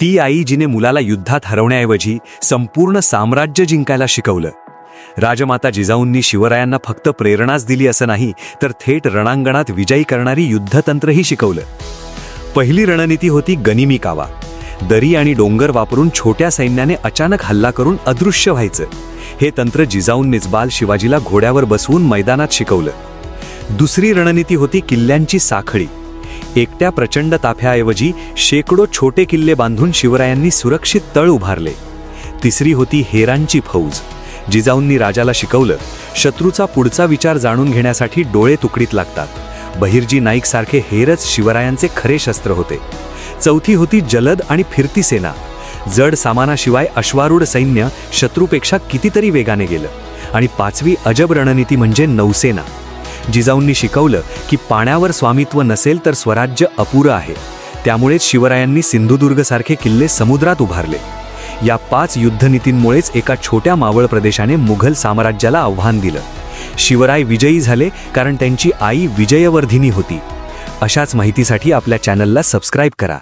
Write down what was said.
ती आई जिने मुलाला युद्धात हरवण्याऐवजी संपूर्ण साम्राज्य जिंकायला शिकवलं. राजमाता जिजाऊंनी शिवरायांना फक्त प्रेरणाच दिली असं नाही, तर थेट रणांगणात विजयी करणारी युद्धतंत्रही शिकवलं. पहिली रणनीती होती गनिमी कावा. दरी आणि डोंगर वापरून छोट्या सैन्याने अचानक हल्ला करून अदृश्य व्हायचं. हे तंत्र जिजाऊंनीच बाल शिवाजीला घोड्यावर बसवून मैदानात शिकवलं. दुसरी रणनीती होती किल्ल्यांची साखळी. एकट्या प्रचंड ताफ्याऐवजी शेकडो छोटे किल्ले बांधून शिवरायांनी सुरक्षित तळ उभारले. तिसरी होती हेरांची फौज. जिजाऊंनी राजाला शिकवलं, शत्रूचा पुढचा विचार जाणून घेण्यासाठी डोळे तुकडीत लागतात. बहिर्जी नाईक सारखे हेरच शिवरायांचे खरे शस्त्र होते. चौथी होती जलद आणि फिरती सेना. जड सामानाशिवाय अश्वारूढ सैन्य शत्रूपेक्षा कितीतरी वेगाने गेलं. आणि पाचवी अजब रणनीती म्हणजे नौसेना. जिजाऊंनी शिकवलं की पाण्यावर स्वामित्व नसेल तर स्वराज्य अपुरं आहे. त्यामुळेच शिवरायांनी सिंधुदुर्गसारखे किल्ले समुद्रात उभारले. या 5 युद्धनीतींमुळेच एका छोट्या मावळ प्रदेशाने मुघल साम्राज्याला आव्हान दिलं. शिवराय विजयी झाले कारण त्यांची आई विजयवर्धिनी होती. अशाच माहितीसाठी आपल्या चॅनलला सबस्क्राईब करा.